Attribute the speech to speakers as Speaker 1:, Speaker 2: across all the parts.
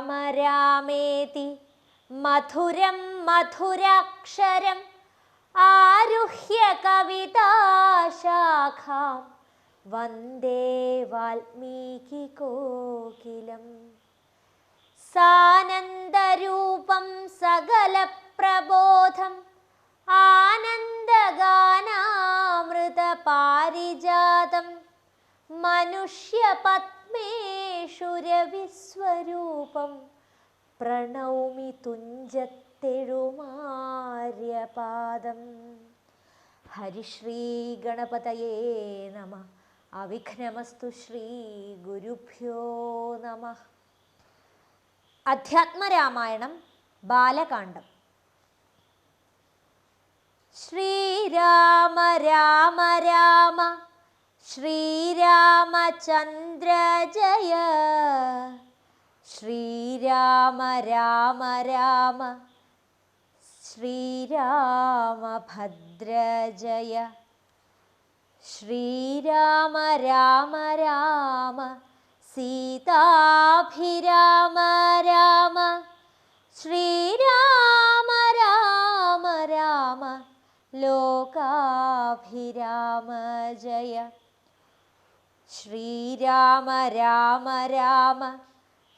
Speaker 1: രാമ രാമേതി മധുരം മധുരാക്ഷരം ആരുഹ്യ കവിതാശാഖാം വന്ദേ വാൽമീകി കോകിലം. സാനന്ദരൂപം സകലപ്രബോധം ആനന്ദഗാനാമൃതപാരിജാതം മനുഷ്യപത്മേഷുരവിസ്വരൂപം പ്രണൗമി തുഞ്ചത്തെഴുമാര്യപാദം. ഹരിശ്രീ ഗണപതയേ നമഃ. അവിഘ്നമസ്തു. ശ്രീ ഗുരുഭ്യോ നമഃ. അധ്യാത്മരാമായണം ബാലകാണ്ഡം. ശ്രീരാമ രാമ രാമ ശ്രീരാമചന്ദ്ര ജയ. ശ്രീരാമ രാമ രാമ ശ്രീരാമഭദ്ര ജയ. ശ്രീരാമ രാമ രാമ സീതാഭിരാമ രാമ. ശ്രീരാമ രാമ രാമ ലോകാഭിരാമ ജയ. ശ്രീരാമ രാമ രാമ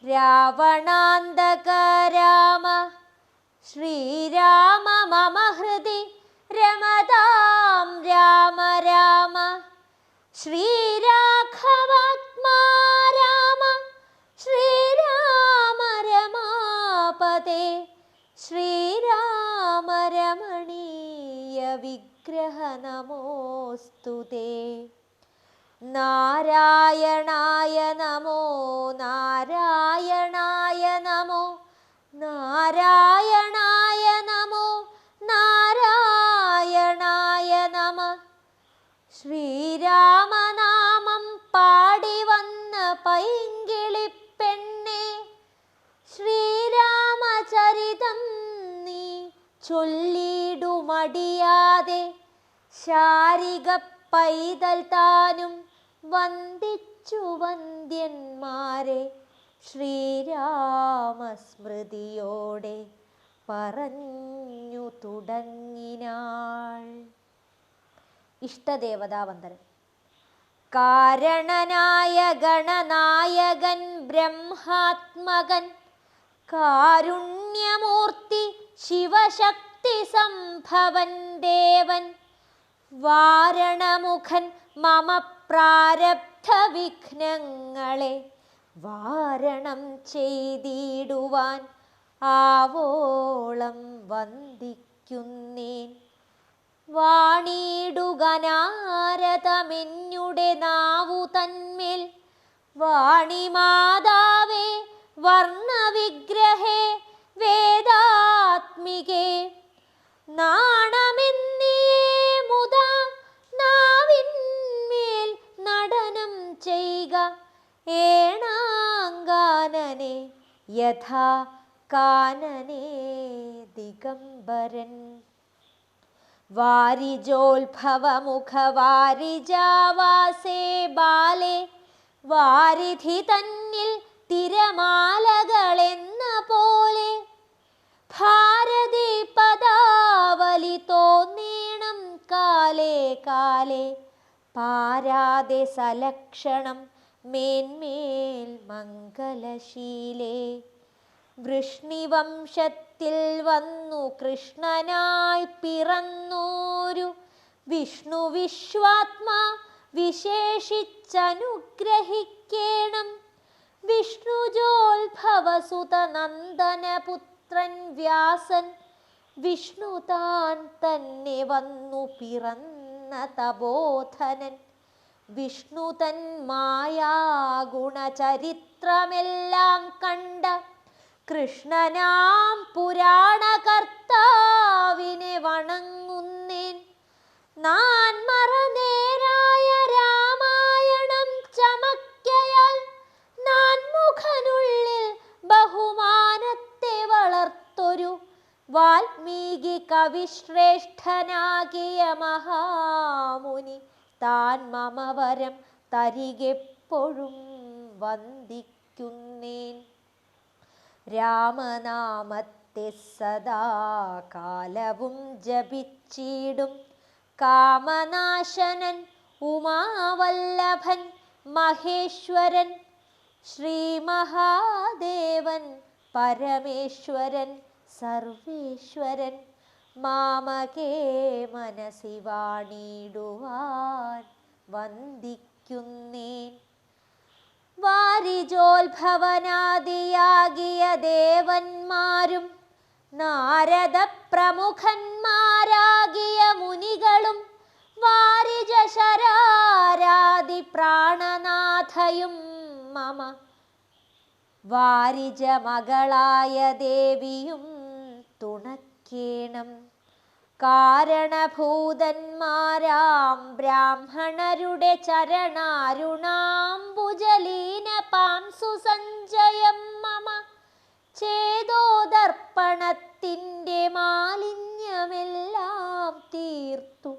Speaker 1: രാവണാന്തക രാമ. ശ്രീരാമ മമ ഹൃദി രമതാം രാമ രാമ. ശ്രീരാഘവാത്മാ രാമ. ശ്രീരാമ രമാപതേ. ശ്രീരാമ രമണീയ വിഗ്രഹ നമോസ്തുതേ. നാരായണായ നമോ നാരായണായ നമോ നാരായണായ നമോ നാരായണായ നമഃ. ശ്രീരാമനാമം പാടി വന്ന പൈങ്കിളിപ്പെണ്ണേ, ശ്രീരാമചരിതം നീ ചൊല്ലിടുമടിയാതെ. ശാരിക പൈതൽ താനും വന്ദിച്ചു വന്ദ്യന്മാരെ ശ്രീരാമസ്മൃതിയോടെ പറഞ്ഞു തുടങ്ങിനാൾ. ഇഷ്ടദേവതാവന്ദനം. കാരണനായ ഗണനായകൻ ബ്രഹ്മാത്മകൻ കാരുണ്യമൂർത്തി ശിവശക്തി സംഭവൻ ദേവൻ. വാരണമുഖൻ മമ പ്രാരബ്ധ വിഘ്നങ്ങളെ വാരണം ചെയ്തിടുവാൻ ആവോളം വന്ദിക്കുന്നേൻ. വാണിടുക നാരദമെന്നുടെ നാവു തന്മേൽ. വാണിമാതാവേ വർണ്ണവിഗ്രഹേ വേദാത്മികേ. നാണമെന്നിയേ മുതാ നാവിന്മേൽ നടനം ചെയ്ക. ഏണാങ്കാനനെ യഥാ കാനനേ ദിഗംബരൻ. വാരിജോത്ഭവമുഖ വാരിജാവാസേ ബാലേ. വാരിധി തന്നിൽ തിരമാലകളെന്ന പോലെ. ഭാരതി പദാവലി തോന്നീണം കാലേ കാലേ. പാരാതെ സലക്ഷണം മേന്മേൽ മംഗലശീലേ. വൃഷ്ണിവംശത്തിൽ വന്നു കൃഷ്ണനായി പിറന്നോരു വിഷ്ണു വിശ്വാത്മാ വിശേഷിച്ചനുഗ്രഹിക്കേണം. വിഷ്ണുജോത്ഭവസുത നന്ദനപുത്രൻ വ്യാസൻ വിഷ്ണു താൻ തന്നെ വന്നു പിറന്ന തപോധനൻ. വിഷ്ണു തൻ മായാഗുണചരിത്രമെല്ലാം കണ്ട കൃഷ്ണനാം പുരാണകർത്താവിനെ വണങ്ങുന്നേൻ. നാൻ മറനേരായ രാമായണം ചമക്കയാൽ നാൻ മുഖനുള്ളിൽ ബഹുമാനത്തെ വളർത്തൊരു വാൽമീകി കവിശ്രേഷ്ഠനാകിയ മഹാമുനി താൻ മമ വരം തരികെപ്പോഴും വന്ദിക്കുന്നേൻ. രാമനാമത്തെ സദാ കാലവും ജപിച്ചിടും കാമനാശനൻ ഉമാവല്ലഭൻ മഹേശ്വരൻ ശ്രീ മഹാദേവൻ പരമേശ്വരൻ സർവേശ്വരൻ മാമകേ മനസി വാണിടുവാൻ വന്ദിക്കുന്നേൻ. വാരിജോത്ഭവനാദിയാകിയ ദേവന്മാരും നാരദ പ്രമുഖന്മാരാകിയ മുനികളും വാരിജശരാരാദി പ്രാണനാഥയും മമ വാരിജ മകളായ ദേവിയും തുണക്കേണം. കാരണഭൂതന്മാരാം ബ്രാഹ്മണരുടെ ചരണാരുണാംബുജലീന പാംസു സഞ്ചയം മമ ചേതോദർപ്പണത്തിൻ്റെ മാലിന്യമെല്ലാം തീർത്തു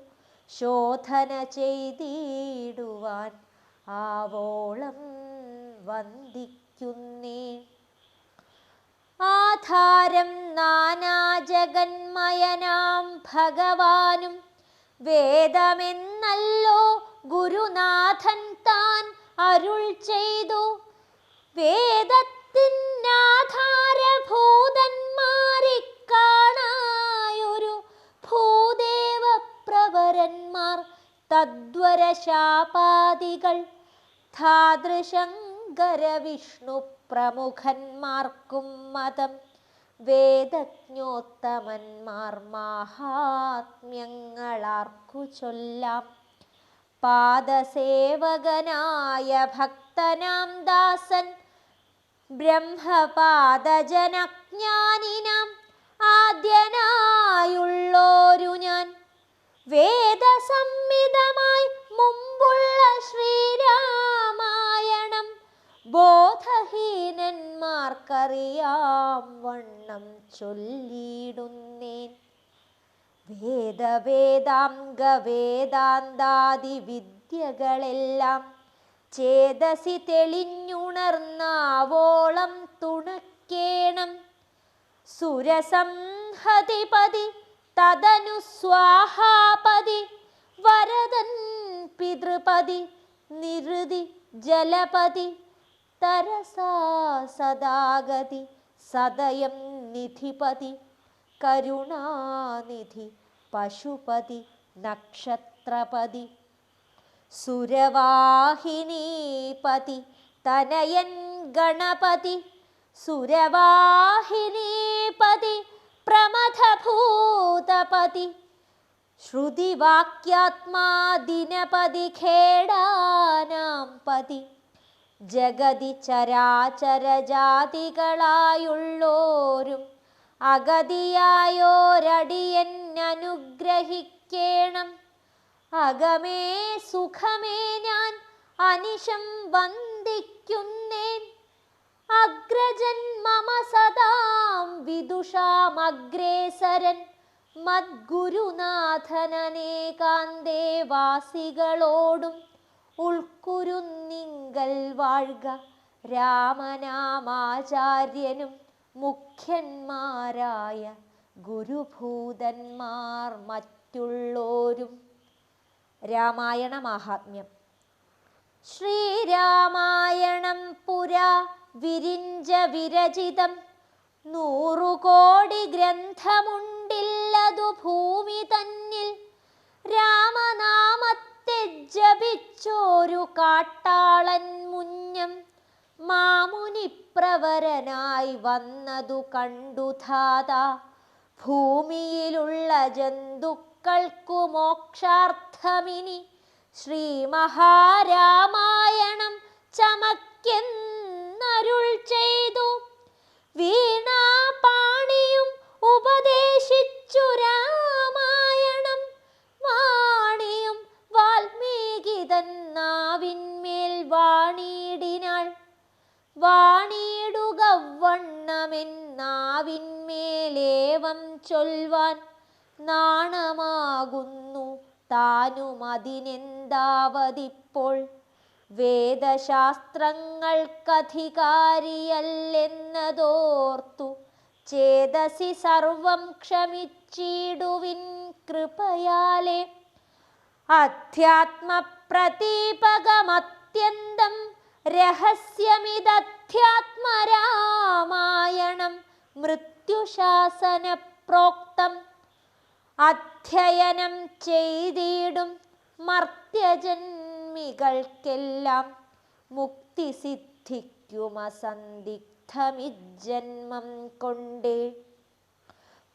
Speaker 1: ശോധന ചെയ്തിടുവാൻ ആവോളം വന്ദിക്കുന്നേൻ. ആധാരം നാനാജഗന്മയനാം ഭഗവാനും വേദമെന്നല്ലോ ഗുരുനാഥൻ താൻ അരുൾ ചെയ്തു. വേദത്തിനാധാരഭൂതന്മാരിക്കാണായൊരു ഭൂദേവ പ്രവരന്മാർ തദ്വരശാപാദികൾ ധാതൃശങ്കര വിഷ്ണു പ്രമുഖന്മാർക്കും മതം വേദജ്ഞോത്തമന്മാർ മാഹാത്മ്യങ്ങളാർക്കു ചൊല്ലാം. പാദസേവകനായ ഭക്തനാം ദാസൻ ബ്രഹ്മപാദജനജ്ഞാനിനാം ആദ്യനായുള്ളോരു ഞാൻ വേദസംഹിതമായി മുമ്പുള്ള ശ്രീരാമായണം ബോധഹീനന്മാർക്കറിയാം വണ്ണം ചൊല്ലിയിടുന്നേൻ. വേദവേദാംഗ വേദാന്താദി വിദ്യകളെല്ലാം ചേതസി തെളിഞ്ഞുണർന്നാവോളം തുണക്കേണം. സുരസംഹതിപതി തദനു സ്വാഹാപതി വരദൻ പിതൃപതി നിരുതി ജലപതി തരസാ സദാഗതി സദയം നിധിപതി കരുണാനിധി പശുപതി നക്ഷത്രപതി സുരവാഹിനീപതി തനയൻ ഗണപതി സുരവാഹിനീപതി പ്രമഥഭൂതപതി ശ്രുതിവാക്യാത്മാ ദിനപതി ഖേടാനാം പതി ജഗതി ചരാചരജാതികളായുള്ളോരും അഗതിയായോരടിയനുഗ്രഹിക്കേണം. അകമേ സുഖമേ ഞാൻ അനിശം വന്ദിക്കുന്നേൻ. അഗ്രജൻ മമ സദാം വിദുഷാമഗ്രേസരൻ മദ്ഗുരുനാഥനേകാന്തേ വാസികളോടും ഉൾക്കുരുന്നിങ്കൽ വാഴ്ക. രാമനാമാചാര്യനും മുഖ്യന്മാരായ ഗുരുഭൂതന്മാർ മറ്റുള്ളോരും. രാമായണ മാഹാത്മ്യം. ശ്രീരാമായണം പുരാ വിരിഞ്ച വിരചിതം 100 കോടി ഗ്രന്ഥമുണ്ടില്ലതു ഭൂമി തന്നിൽ. രാമനാമത്തെ ജപിച്ചോരു കാട്ടാളൻ മുന്നം മാമുനിപ്രവരനായി വന്നതു കണ്ടു ധാതാ. ഭൂമിയിലുള്ള ജന്തുക്കൾക്കു മോക്ഷാർത്ഥമിനി ശ്രീ മഹാരാമായണം ചമക്കെന്നരുൾ ചെയ്തു. വീണാപാണിയും ഉപദേശിച്ചു രാമായണം. വാണിയും വാൽമീകി തന്നാവിന്മേൽ വാണിയിടിനാൾ. വാണിയിടുക വണ്ണമെന്നാവിന്മേലേവം ചൊൽവാൻ നാണമാകുന്നു താനും അതിനെന്താവതിപ്പോൾ. വേദശാസ്ത്രങ്ങൾക്കധികാരിയല്ലെന്നതോർത്തു ചേതസി സർവം ക്ഷമിച്ചിടുവിൻ കൃപയാലേ. അധ്യാത്മപ്രദീപകമത്യന്തം രഹസ്യമിതധ്യാത്മരാമായണം മൃത്യുശാസന പ്രോക്തം. അധ്യയനം ചെയ്തിടും മർത്യജന്മികൾക്കെല്ലാം മുക്തി സിദ്ധിക്കുമസന്ദിഗ്ധമിജ്ജന്മം കൊണ്ടേ.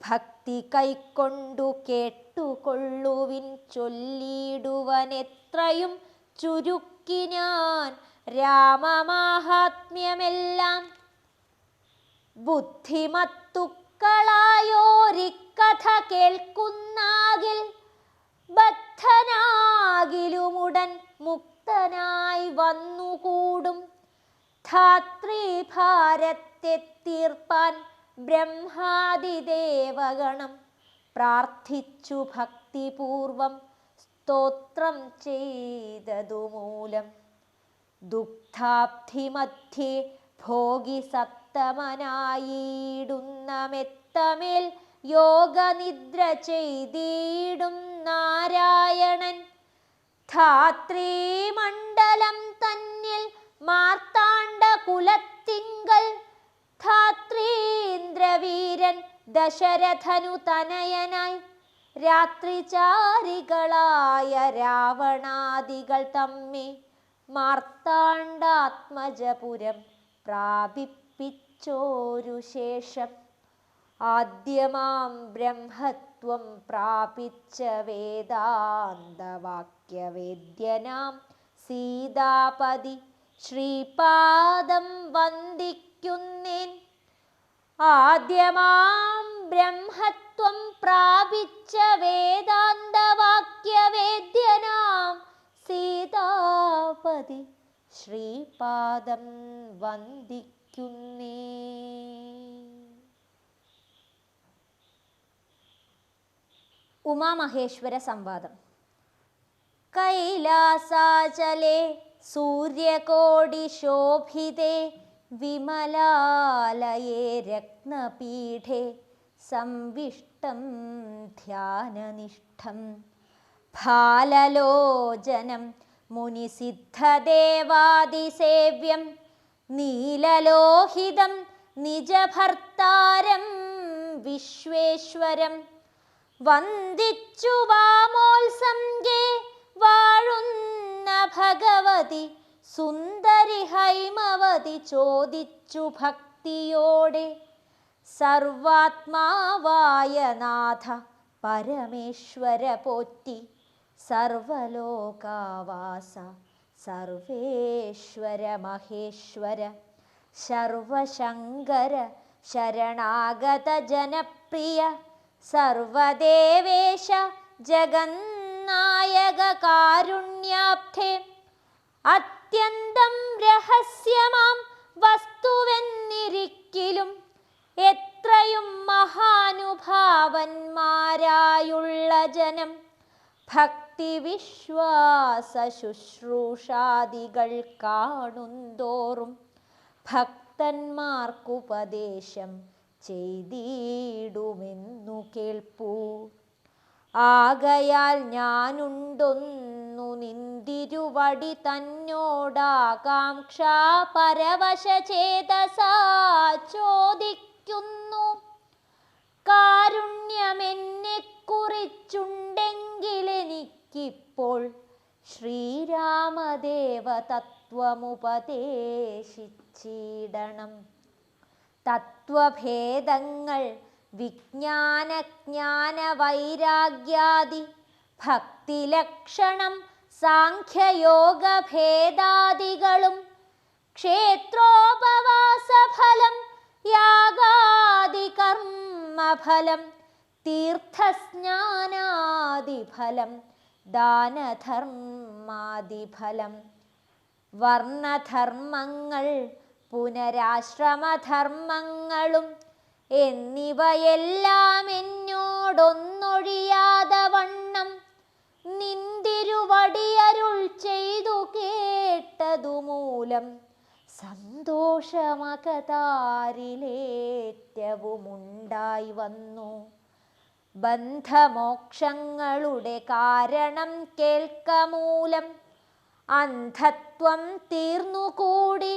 Speaker 1: ഭക്തി കൈക്കൊണ്ടു കേട്ടുകൊള്ളുവിൻ ചൊല്ലിടുവനെത്രയും ചുരുക്കി ഞാൻ രാമമാഹാത്മ്യമെല്ലാം. ബുദ്ധിമത്തുക്കളായോരിക്കഥ കേൾക്കുന്നാകിൽ ബദ്ധനാകിലുമുടൻ മുക്തനായി വന്നുകൂടും. ധാത്രീഭാരത്തെ തീർപ്പാൻ ബ്രഹ്മാദിദേവഗണം പ്രാർത്ഥിച്ചു ഭക്തിപൂർവം സ്തോത്രം ചെയ്തതുമൂലം. ദുഗ്ധാബ്ധിമധ്യേ ഭോഗി സത്തമനായിടുന്ന മെത്തമേൽ യോഗനിദ്ര ചെയ്തിടും നാരായണൻ. ധാത്രീമണ്ഡലം തന്നിൽ മാർത്താണ്ഡ കുലത്തിങ്കൽ ധാത്രീന്ദ്രവീരൻ ദശരഥനു തനയനായി രാത്രിചാരികളായ രാവണാദികൾ തമ്മെ മാർത്താണ്ഡാത്മജപുരം പ്രാപിപ്പിച്ചോരു ശേഷം. ആദ്യമാം ബ്രഹ്മത്വം പ്രാപിച്ച വേദാന്തവാക്യവേദ്യനാം സീതാപതി ശ്രീപാദം വന്ദിക്കുന്നേൻ. ആദ്യമാം ബ്രഹ്മത്വം പ്രാപിച്ച വേദാന്തവാക്യവേദ്യനാം സീതാപതി ശ്രീപാദം വന്ദിക്കുന്നേ. ഉമാമഹേശ്വര സംവാദം. കൈലാസാചലേ സൂര്യകോടിശോഭിതേ വിമലാലയേ രത്നപീഠേ സംവിഷ്ടം ധ്യാനനിഷ്ഠം ഭാലലോചനം മുനിസിദ്ധദേവാദിസേവ്യം നീലലോഹിതം നിജഭർത്താരം വിശ്വേശ്വരം. വന്ദിച്ചു വാമോത്സംഗേ വാഴുന്ന ഭഗവതി സുന്ദരി ഹൈമവതി ചോദിച്ചു ഭക്തിയോടെ. സർവാത്മാവായ നാഥ പരമേശ്വര പോറ്റി സർവലോകാവാസ സർവേശ്വര മഹേശ്വര സർവശങ്കര ശരണാഗത ജനപ്രിയ സർവദേവേശ ജഗന്നായക കാരുണ്യാബ്ധേ. അത്യന്തം രഹസ്യമാം വസ്തുവെന്നിരിക്കിലും എത്രയും മഹാനുഭാവന്മാരായുള്ള ജനം ഭക്തിവിശ്വാസ ശുശ്രൂഷാദികൾ കാണുന്തോറും ഭക്തന്മാർക്കുപദേശം ചെയ്തിടുമെന്നു കേൾപ്പൂ. ആകയാൽ ഞാനുണ്ടൊന്നു നിന്തിരുവടി തന്നോടാകാംക്ഷാ പരവശചേതസാ ചോദിക്കുന്നു. കാരുണ്യമെന്നെക്കുറിച്ചുണ്ടെങ്കിലെനിക്കിപ്പോൾ ശ്രീരാമദേവ തത്വമുപദേശിച്ചിടണം. തത്വഭേദങ്ങൾ വിജ്ഞാനജ്ഞാന വൈരാഗ്യാദി ഭക്തിലക്ഷണം സാഖ്യയോഗഭേദാദികളും ക്ഷേത്രോപവാസഫലം യാഗാദി കർമ്മഫലം തീർത്ഥസ്നാനാദിഫലം ദാനധർമാദിഫലം വർണ്ണധർമ്മങ്ങൾ പുനരാശ്രമധർമ്മങ്ങളും എന്നിവയെല്ലാം എന്നോടൊന്നൊഴിയാതെ വണ്ണം നിന്തിരുവടിയരുൾ ചെയ്തു കേട്ട കേട്ടതുമൂലം സന്തോഷമകതാരിലേറ്റവുമുണ്ടായി വന്നു. ബന്ധമോക്ഷങ്ങളുടെ കാരണം കേൾക്കമൂലം അന്ധത്വം തീർന്നുകൂടി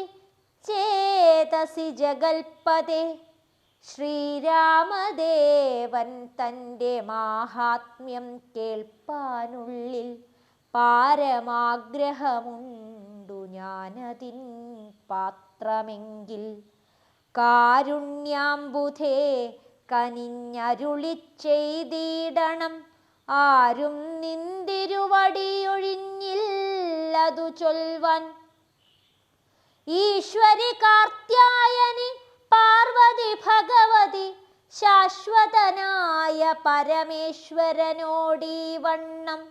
Speaker 1: ചേതസി ജഗൽപദേ. ശ്രീരാമദേവൻ തൻ്റെ മാഹാത്മ്യം കേൾപ്പാനുള്ളിൽ പാരമാഗ്രഹമുണ്ടു ഞാനതിൻ പാത്രമെങ്കിൽ. കാരുണ്യാംബുധേ കനിഞ്ഞരുളിച്ചെയ്തിടണം ആരും നിന്തിരുവടിയൊഴിഞ്ഞില്ലതു ചൊൽവാൻ. ഈശ്വരി കാർത്യായനി പാർവതി ഭഗവതി ശാശ്വതനായ പരമേശ്വരനോടീ വണ്ണം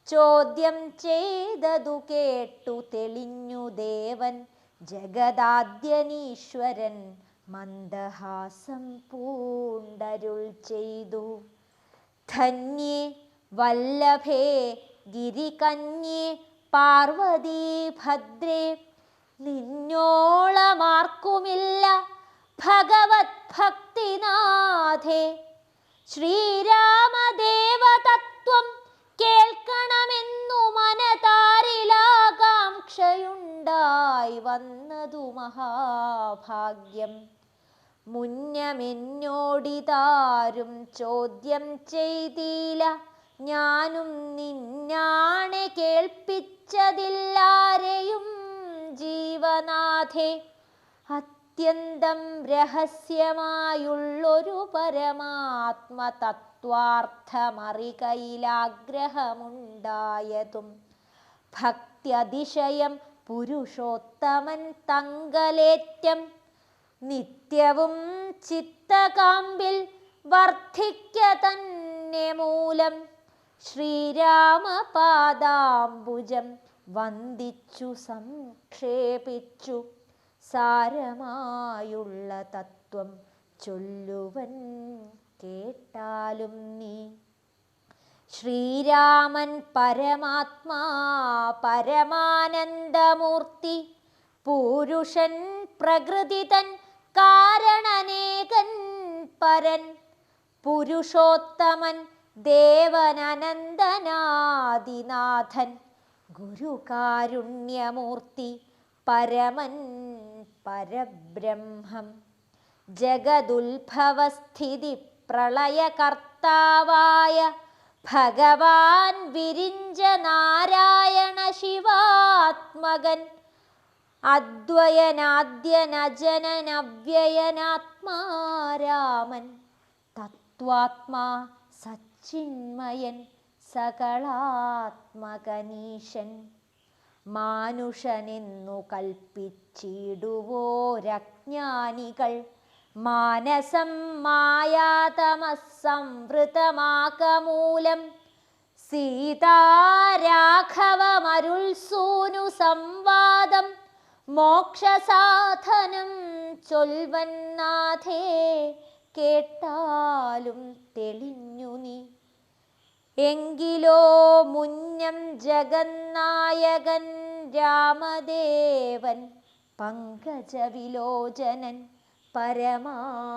Speaker 1: ചോദ്യം ചെയ്തതു കേട്ടു തെളിഞ്ഞു ദേവൻ ജഗദാദ്യനീശ്വരൻ മന്ദഹാസം പൂണ്ടരുൾ ചെയ്തു. ധന്യേ വല്ലഭേ ഗിരികന്യേ പാർവതീ ഭദ്രേ, നിന്നോളമാർക്കുമില്ല ഭഗവത് ഭക്തിനാഥേ. ശ്രീരാമദേവതത്വം കേൾക്കണമെന്നു മനതാരിലാകാംക്ഷയുണ്ടായി വന്നതു മഹാഭാഗ്യം. മുന്നമെന്നോടിതാരും ചോദ്യം ചെയ്തില്ല, ഞാനും നിന്നാണെ കേൾപ്പിച്ചതില്ലാരെയും ജീവനാഥേ. അത്യന്തം രഹസ്യമായുള്ളൊരു പരമാത്മതത്വാർത്ഥമറികയിലാഗ്രഹമുണ്ടായതും ഭക്ത്യതിശയം പുരുഷോത്തമൻ തങ്കലേറ്റം നിത്യവും ചിത്തകാമ്പിൽ വർദ്ധിക്ക തന്നെ മൂലം. ശ്രീരാമപാദാംബുജം വന്ദിച്ചു സംക്ഷേപിച്ചു സാരമായുള്ള തത്വം ചൊല്ലുവൻ കേട്ടാലും നീ. ശ്രീരാമൻ പരമാത്മാ പരമാനന്ദമൂർത്തി, പുരുഷൻ പ്രകൃതിതൻ കാരണനേകൻ പരൻ, പുരുഷോത്തമൻ ദേവനനന്ദനാദിനാഥൻ, ഗുരുകാരുണ്യമൂർത്തി പരമൻ പരബ്രഹ്മം. ജഗദുത്ഭവസ്ഥിതി പ്രളയകർത്താവായ ഭഗവാൻ വിരിഞ്ച നാരായണ ശിവാത്മകൻ, അദ്വയനാദ്യനജനനവ്യയനാത്മാരാമൻ, തത്വാത്മാ സച്ചിന്മയൻ സകളാത്മകനീശൻ. മാനുഷനെന്നു കൽപ്പിച്ചിടുവോരജ്ഞാനികൾ മാനസം മായാതമസംവൃതമാകമൂലം സീതാരാഘവമരുൾസൂനു സംവാദം മോക്ഷസാധനം ചൊൽവന്നാഥേ കേട്ടാലും തെളിഞ്ഞു നീ. എങ്കിലോ മുന്നം ജഗന്നായകൻ രാമദേവൻ പങ്കജവിലോചനൻ പരമാനന്ദമൂർത്തി,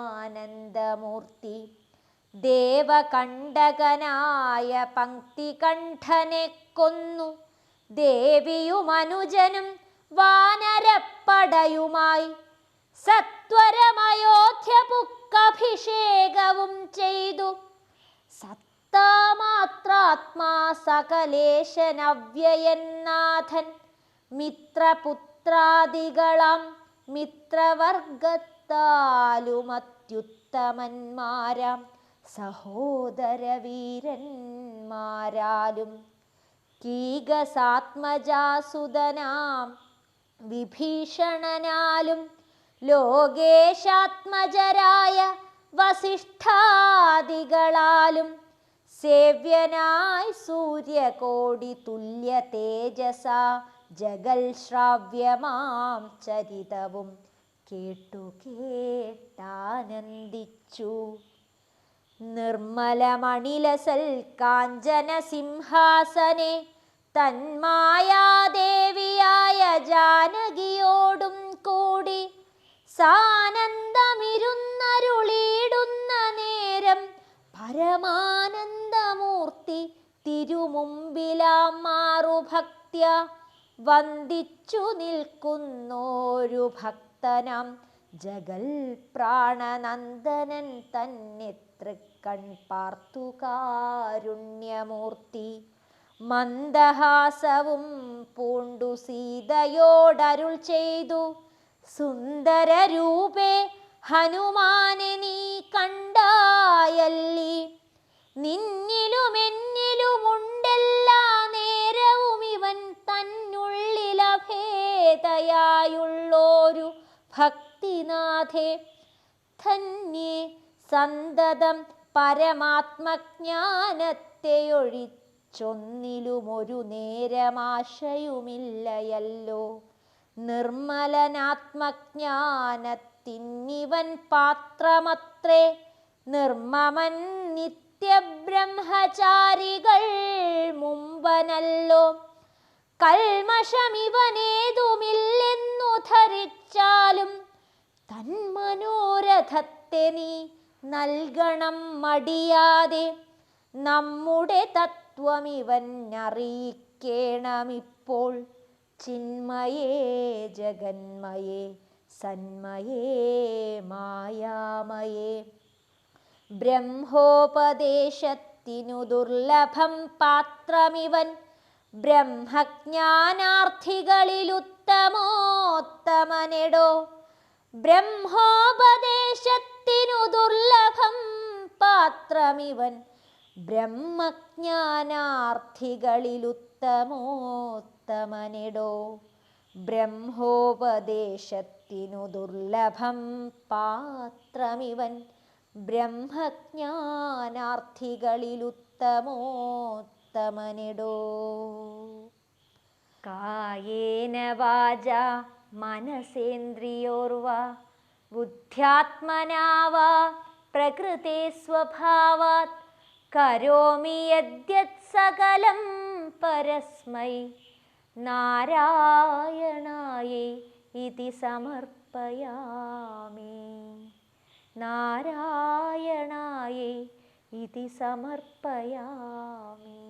Speaker 1: ദേവകണ്ഠകനായ പങ്ക്തികണ്ഠനെ കൊന്നു ദേവിയുമനുജനും വാനരപ്പടയുമായി സത്വരമയോധ്യപുക്കഭിഷേകവും ചെയ്തു. സത്താമാത്രാത്മാ സകലേശനവ്യയന്നാഥൻ മിത്രപുത്രാദികളാം മിത്രവർഗത്താലുമത്യുത്തമന്മാരാം സഹോദരവീരന്മാരാലും കീകസാത്മജാസുതനാം വിഭീഷണനാലും ലോകേശാത്മജരായ വസിഷ്ഠാദികളാലും സേവ്യനായി സൂര്യകോടി തുല്യ തേജസ ജഗൽ ശ്രാവ്യമാം ചരിതവും കേട്ടു കേട്ടാനന്ദിച്ചു. നിർമ്മലമണിലസൽ കാഞ്ചന സിംഹാസനെ തന്മായാദേവിയായ ജാനകിയോടും കൂടി സാനന്ദമിരുന്നരുളിയിടുന്ന നേരം പരമാനന്ദമൂർത്തി തിരുമുമ്പിലാം മാറുഭക്ത്യ വന്ദിച്ചു നിൽക്കുന്നോരു ഭക്തനാം ജഗൽ പ്രാണനന്ദനൻ തന്നെ തൃക്കൺ പാർത്തു കാരുണ്യമൂർത്തി. മന്ദഹാസവും പൂണ്ടു സീതയോടരുൾ ചെയ്തു, സുന്ദരരൂപേ ഹനുമാനെ നീ കണ്ടായല്ലി. നിന്നിലുമെന്നിലുമുണ്ടെല്ലാ നേരവും ഇവൻ തന്നുള്ളിലഭേദയായുള്ളോരു ഭക്തിനാഥേ. ധന്യേ സന്തതം പരമാത്മജ്ഞാനത്തെയൊഴിച്ചൊന്നിലുമൊരു നേരമാശയുമില്ലയല്ലോ. നിർമ്മലനാത്മജ്ഞാനത്തിന്നിവൻ പാത്രമത്രേ. നിർമ്മമൻ നിത്യബ്രഹ്മചാരികൾ മുമ്പനല്ലോ. കൽമഷമിവനേതുമില്ലെന്നു ധരിച്ചാലും തന്മനോരഥത്തെ നീ നൽകണം മടിയാതെ. നമ്മുടെ തത്വമിവൻ അറിയിക്കേണമിപ്പോൾ. ചിന്മയേ ജഗന്മയേ സന്മയേ മായാമയേ. ബ്രഹ്മോപദേശത്തിനു ദുർലഭം പാത്രമിവൻ. ബ്രഹ്മജ്ഞാനാർത്ഥികളിലുത്തമോത്തമനെടോ. ബ്രഹ്മോപദേശത്തിനു ദുർലഭം പാത്രമിവൻ. ബ്രഹ്മജ്ഞാനാർത്ഥികളിലുത്തമോത്തമനെടോ. ബ്രഹ്മോപദേശത്തിനു ദുർലഭം പാത്രമിവൻ. ബ്രഹ്മജ്ഞാനാർത്ഥികളിലുത്തമോത്തമനെടോ. കായേന വാചാ മനസേന്ദ്രിയോർവാ ബുദ്ധ്യാത്മനാ വാ പ്രകൃതേ സ്വഭാവാത് കരോമി യദ്യത് സകലം പരസ്മൈ നാരായണായേ ഇതി സമർപ്പയാമി. നാരായണായേ ഇതി സമർപ്പയാമി.